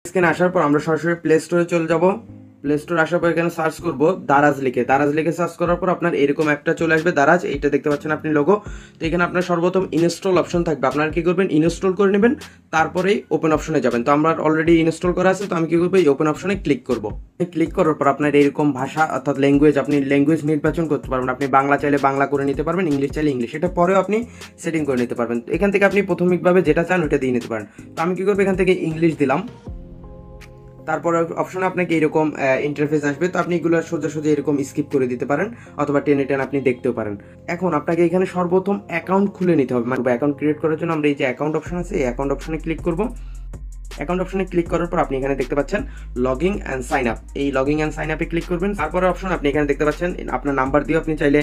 এখানে আসার পর আমরা সরাসরি প্লে স্টোরে চলে যাব। প্লে স্টোর আসার পর এখানে সার্চ করব দারাজ লিখে সার্চ করার পর আপনার এরকম একটা চলে আসবে দারাজ, এইটা দেখতে পাচ্ছেন আপনি লোগো। তো এখানে আপনার সর্বপ্রথম ইনস্টল অপশন থাকবে, আপনারা কি করবেন ইনস্টল করে নেবেন, তারপরেই ওপেন অপশনে যাবেন। তো আমার অলরেডি ইনস্টল করা আছে, তো আমি কি করবো এই ওপেন অপশনে ক্লিক করব। ক্লিক করার পর আপনার এরকম ভাষা অর্থাৎ ল্যাঙ্গুয়েজ, আপনি ল্যাঙ্গুয়েজ নির্বাচন করতে পারবেন। আপনি বাংলা চাইলে বাংলা করে নিতে পারবেন, ইংলিশ চাইলে ইংলিশ, এটা পরেও আপনি সেটিং করে নিতে পারবেন। এখান থেকে আপনি প্রাথমিকভাবে যেটা চান ওটা দিয়ে নিতে পারেন। তো আমি কি করবো এখান থেকে ইংলিশ দিলাম, তারপর অপশনে আপনাকে এরকম ইন্টারফেস আসবে। তো আপনি এগুলো সোজা এরকম স্কিপ করে দিতে পারেন অথবা টেনে আপনি দেখতেও পারেন। এখন আপনাকে এখানে সর্বপ্রথম অ্যাকাউন্ট খুলে নিতে হবে, মানে অ্যাকাউন্ট ক্রিয়েট করার জন্য আমরা এই যে অ্যাকাউন্ট অপশন আছে এই অ্যাকাউন্ট অপশনে ক্লিক করব। অ্যাকাউন্ট অপশনে ক্লিক করার পর আপনি এখানে দেখতে পাচ্ছেন লগইন অ্যান্ড সাইন আপ, এই লগইন অ্যান্ড সাইন আপে ক্লিক করবেন। তারপরে অপশন আপনি এখানে দেখতে পাচ্ছেন আপনার নাম্বার দিয়ে আপনি চাইলে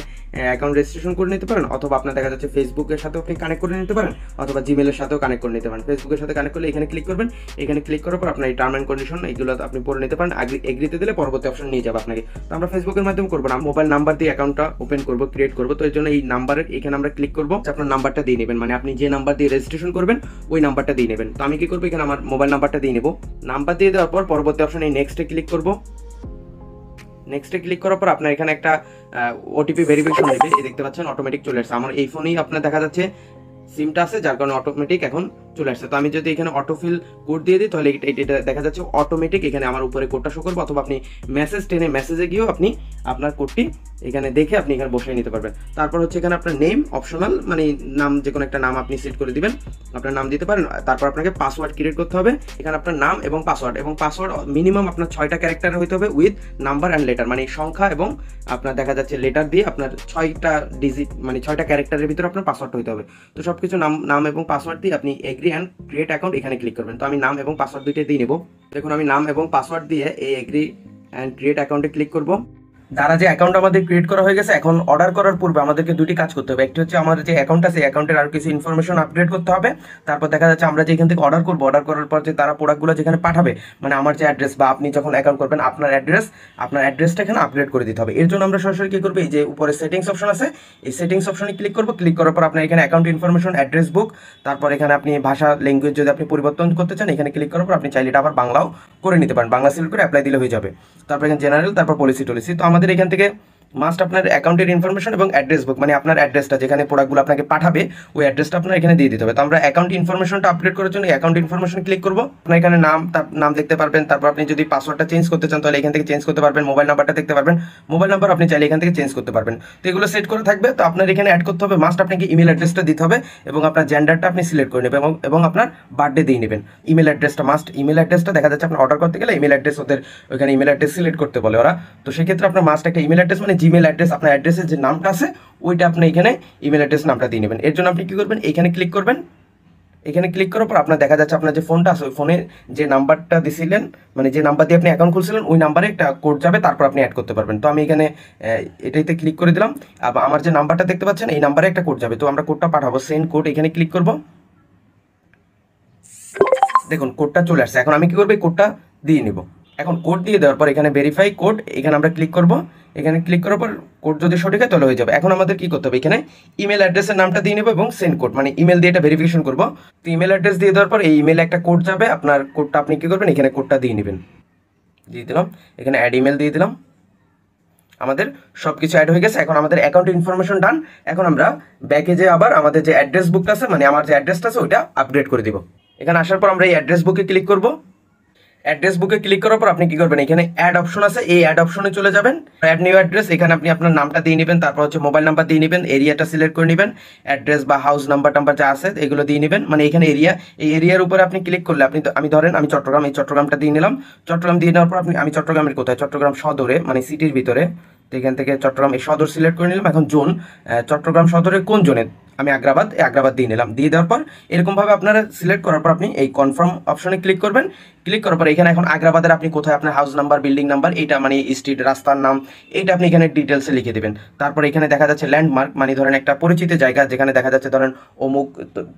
অ্যাকাউন্ট রেজিস্ট্রেশন করে নিতে পারেন, অথবা আপনার দেখা যাচ্ছে ফেসবুকের সাথেও আপনি কানেক্ট করে নিতে পারেন, অথবা জিমেলের সাথেও কানেক্ট করে নিতে পারেন। ফেসবুকের সাথে কানেক্ট করলে এখানে ক্লিক করবেন। এখানে ক্লিক করার পর আপনার এই টার্ম অ্যান্ড কন্ডিশন এইগুলো আপনি পড়ে নিতে পারেন। এগ্রিতে দিলে পরবর্তী অপশন নিয়ে যাবে আপনাকে। তো আমরা ফেসবুকের মাধ্যমে করবো না, মোবাইল নাম্বার দিয়ে অ্যাকাউন্টটা ওপেন করবো, ক্রিয়েট করবো। তো এর জন্য এই নাম্বারের এখানে আমরা ক্লিক করবো, আপনার নাম্বারটা দিয়ে নেবেন, মানে আপনি যে নাম্বার দিয়ে রেজিস্ট্রেশন করবেন ওই নাম্বারটা দিয়ে নেবেন। তো আমি কি করবো এখানে আমার মোবাইল নাম্বারটা দিয়ে নেবো। নাম্বার দিয়ে দেওয়ার পর পরবর্তী অপশনে নেক্সটে ক্লিক করব। নেক্সটে ক্লিক করার পর আপনার এখানে একটা ওটিপি ভেরিফিকেশন নেবে, এই দেখতে পাচ্ছেন অটোমেটিক চলে আসছে। আমার এই ফোনেই আপনার দেখা যাচ্ছে সিমটা আছে, যার কারণে অটোমেটিক এখন চলে আসছে। তো আমি যদি এখানে অটোফিল কোড দিয়ে দিই তাহলে এটা দেখা যাচ্ছে অটোমেটিক এখানে আমার উপরে কোডটা শো করবে, অথবা আপনি মেসেজ টেনে মেসেজে গিয়েও আপনি আপনার কোডটি এখানে দেখে আপনি এখানে বসিয়ে নিতে পারবেন। তারপর হচ্ছে এখানে আপনার নেম অপশনাল, মানে নাম যে কোনো একটা নাম আপনি সেট করে দিবেন, আপনার নাম দিতে পারেন। তারপর আপনাকে পাসওয়ার্ড ক্রিয়েট করতে হবে, এখানে আপনার নাম এবং পাসওয়ার্ড মিনিমাম আপনার 6টা ক্যারেক্টার হইতে হবে উইথ নাম্বার অ্যান্ড লেটার, মানে সংখ্যা এবং আপনার দেখা যাচ্ছে লেটার দিয়ে আপনার 6টা ডিজিট, মানে 6টা ক্যারেক্টারের ভিতরে আপনার পাসওয়ার্ড হইতে হবে। তো সবকিছু নাম এবং পাসওয়ার্ড দিয়ে আপনি এগ্রি অ্যান্ড ক্রিয়েট অ্যাকাউন্ট এখানে ক্লিক করবেন। তো আমি নাম এবং পাসওয়ার্ড দুইটাই দিয়ে নেব। দেখুন আমি নাম এবং পাসওয়ার্ড দিয়ে এই এগ্রি অ্যান্ড ক্রিয়েট অ্যাকাউন্টে ক্লিক করব। যারা যে অ্যাকাউন্ট আমাদের ক্রিয়েট করা হয়ে গেছে, এখন অর্ডার করার পূর্বে আমাদেরকে দুটি কাজ করতে হবে। একটি হচ্ছে আমাদের যে অ্যাকাউন্ট আছে অ্যাকাউন্টের আর কিছু ইনফরমেশন আপডেট করতে হবে। তারপর দেখা যাচ্ছে আমরা যে এখান থেকে অর্ডার করবো, অর্ডার করার পর যে তারা প্রোডাক্টগুলো যেখানে পাঠাবে, মানে আমার যে অ্যাড্রেস বা আপনি যখন অ্যাকাউন্ট করবেন আপনার অ্যাড্রেসটা এখানে আপডেট করে দিতে হবে। এর জন্য আমরা সরাসরি কি করবো, এই যে উপরে সেটিংস অপশন আছে এই সেটিংস অপশনে ক্লিক করবো। ক্লিক করার পর আপনার এখানে অ্যাকাউন্ট ইনফরমেশন অ্যাড্রেস বুক, তারপর এখানে আপনি ভাষা ল্যাঙ্গুয়েজ যদি আপনি পরিবর্তন করতে চান এখানে ক্লিক করার পর আপনি চাইলে এটা আবার বাংলাও করে নিতে পারেন, বাংলা সিলেক্ট করে অ্যাপ্লাই দিলে হয়ে যাবে। তারপর এখানে জেনারেল, তারপর পলিসি। তো আমাদের এখান থেকে মাস্ট আপনার অ্যাকাউন্টের ইনফরমেশন এবং অ্যাড্রেস বুক, মানে আপনার অ্যাড্রেসটা যেখানে প্রোডাক্টগুলো আপনাকে পাঠাবে ওই অ্যাড্রেসটা আপনার এখানে দিয়ে দিতে হবে। তো আমরা অ্যাকাউন্ট ইনফরমেশনটা আপডেট করার জন্য অ্যাকাউন্ট ইনফরমেশন ক্লিক করবো। আপনার এখানে নাম দেখতে পারবেন, তারপর আপনি যদি পাসওয়ার্ডটা চেঞ্জ করতে চান তাহলে এখান থেকে চেঞ্জ করতে পারবেন। মোবাইল নাম্বারটা দেখতে পারবেন, মোবাইল নাম্বার আপনি চাইলে এখান থেকে চেঞ্জ করতে পারবেন। তো এগুলো সেট করে থাকবে। তো আপনার এখানে অ্যাড করতে হবে মাস্ট আপনাকে ইমেল অ্যাড্রেসটা দিতে হবে এবং আপনার জেন্ডারটা আপনি সিলেক্ট করে নেবেন এবং আপনার বার্থডে দিয়ে নেবেন। ইমেল অ্যাড্রেসটা মাস্ট, ইমেল অ্যাড্রেসটা দেখা যাচ্ছে আপনার অর্ডার করতে গেলে ইমেল অ্যাড্রেস ওদের ওইখানে ইমেল অ্যাড্রেস সিলেক্ট করতে বলে ওরা। তো সেক্ষেত্রে আপনার মাস্ট একটা ইমেল অ্যাড্রেস, মানে জিমেল অ্যাড্রেস, আপনার অ্যাড্রেসের যে নামটা আছে ওইটা আপনি এখানে ইমেল অ্যাড্রেস নামটা দিয়ে নেবেন। এর জন্য আপনি কি করবেন, এখানে ক্লিক করবেন। এখানে ক্লিক করার পর আপনার দেখা যাচ্ছে আপনার যে ফোনটা আছে ওই ফোনে যে নাম্বারটা দিয়েছিলেন, মানে যে নাম্বার দিয়ে আপনি অ্যাকাউন্ট খুলছিলেন ওই নাম্বারে একটা কোড যাবে, তারপর আপনি অ্যাড করতে পারবেন। তো আমি এখানে এটাইতে ক্লিক করে দিলাম। আবার আমার যে নাম্বারটা দেখতে পাচ্ছেন এই নাম্বারে একটা কোড যাবে, তো আমরা কোডটা পাঠাবো, সেন্ড কোড, এখানে ক্লিক করব। দেখুন কোডটা চলে আসছে। এখন আমি কি করবো, এই কোডটা দিয়ে নিব। এখন কোড দিয়ে দেওয়ার পর এখানে ভেরিফাই কোড, এখানে আমরা ক্লিক করব। এখানে ক্লিক করার পর কোড যদি সঠিক হয় তাহলে হয়ে যাবে। এখন আমাদের কি করতে হবে, এখানে ইমেল অ্যাড্রেসের নামটা দিয়ে নেব এবং সেন্ড কোড, মানে ইমেল দিয়ে এটা ভেরিফিকেশন করব। তো ইমেল অ্যাড্রেস দিয়ে দেওয়ার পর এই ইমেলে একটা কোড যাবে, আপনার কোডটা আপনি কি করবেন, এখানে কোডটা দিয়ে নেবেন। দিয়ে দিলাম, এখানে অ্যাড ইমেল দিয়ে দিলাম। আমাদের সব কিছু অ্যাড হয়ে গেছে। এখন আমাদের অ্যাকাউন্ট ইনফরমেশন ডান। এখন আমরা ব্যাকে যে আবার আমাদের যে অ্যাড্রেস বুকটা আছে, মানে আমার যে অ্যাড্রেসটা আছে ওইটা আপডেট করে দিব। এখানে আসার পর আমরা এই অ্যাড্রেস বুকে ক্লিক করব। অ্যাড্রেস বুকে ক্লিক করার পর আপনি কি করবেন, এখানে অ্যাড অপশন আছে, এই অ্যাড অপশনে চলে যাবেন। অ্যাড নিউ অ্যাড্রেস, এখানে আপনি আপনার নামটা দিয়ে নেবেন, তারপর হচ্ছে মোবাইল নাম্বার দিয়ে নেবেন, এরিয়াটা সিলেক্ট করে নেবেন, অ্যাড্রেস বা হাউস নাম্বার যা আছে এগুলো দিয়ে নেবেন। মানে এখানে এরিয়া, এই এরিয়ার উপরে আপনি ক্লিক করলে আমি ধরেন আমি চট্টগ্রাম, এই চট্টগ্রামটা দিয়ে নিলাম। চট্টগ্রাম দিয়ে নেওয়ার পর আমি চট্টগ্রামের কোথায়, চট্টগ্রাম সদরে, মানে সিটির ভিতরে। তো এখান থেকে চট্টগ্রাম এই সদর সিলেক্ট করে নিলাম। এখন জোন, চট্টগ্রাম সদরের কোন জোনে, আমি আগ্রাবাদ দিয়ে নিলাম। দিয়ে দেওয়ার পর এরকমভাবে আপনারা সিলেক্ট করার পর আপনি এই কনফার্ম অপশনে ক্লিক করবেন। ক্লিক করার পর এখানে এখন আগ্রাবাদের আপনি কোথায়, আপনার হাউস নাম্বার, বিল্ডিং নাম্বার, এটা মানে স্ট্রিট, রাস্তার নাম, এটা আপনি এখানে ডিটেলসে লিখে দেবেন। তারপর এখানে দেখা যাচ্ছে ল্যান্ডমার্ক, মানে ধরেন একটা পরিচিত জায়গা যেখানে দেখা যাচ্ছে ধরেন অমুক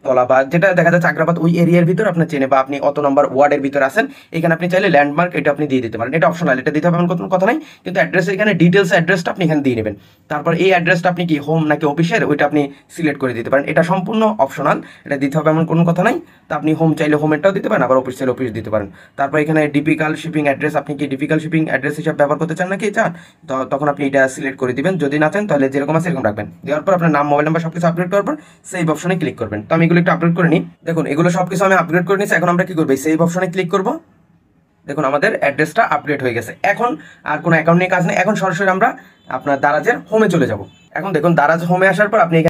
তলা বা যেটা দেখা যাচ্ছে আগ্রাবাদ ওই এরিয়ার ভিতরে আপনার চেনে, বা আপনি অত নম্বর ওয়ার্ডের ভিতরে আছেন, এখানে আপনি চাইলে ল্যান্ডমার্ক এটা আপনি দিয়ে দিতে পারেন। এটা অপশনাল, এটা দিতে হবে এমন কোনো কথা নাই, কিন্তু অ্যাড্রেস এখানে ডিটেলস অ্যাড্রেসটা আপনি এখানে দিয়ে নেবেন। তারপর এই অ্যাড্রেসটা আপনি কি হোম নাকি অফিসের ওইটা আপনি সিলেক্ট করে করে দিতে পারেন, এটা সম্পূর্ণ অপশনাল, এটা দিতে হবে এমন কোনো কথা নাই। তো আপনি হোম চাইলে হোমেরটাও দিতে পারেন, আবার অফিস চাইলে অফিস দিতে পারেন। তারপর এখানে ডিপিক্যাল শিপিং অ্যাড্রেস, আপনি কি ডিপিক্যাল শিপিং অ্যাড্রেস হিসাবে ব্যবহার করতে চান নাকি চান, তো তখন আপনি এটা সিলেক্ট করে দিবেন। যদি না চান তাহলে যেরকম আছে এরকম রাখবেন। দেওয়ার পর আপনার নাম, মোবাইল নাম্বার সবকিছু আপডেট করার পর সেভ অপশনে ক্লিক করবেন। তো আমি এগুলো একটু আপডেট করে নিই। দেখুন এগুলো সবকিছু আমি আপডেট করে নিচ্ছি। এখন আমরা কি করবো, সেভ অপশনে ক্লিক করবো। দেখুন আমাদের অ্যাড্রেসটা আপডেট হয়ে গেছে। এখন আর কোনো অ্যাকাউন্ট নিয়ে কাজ নেই, এখন সরাসরি আমরা আপনার দারাজের হোমে চলে যাব। এখন দেখুন দারাজ হোমে আসার পর আপনি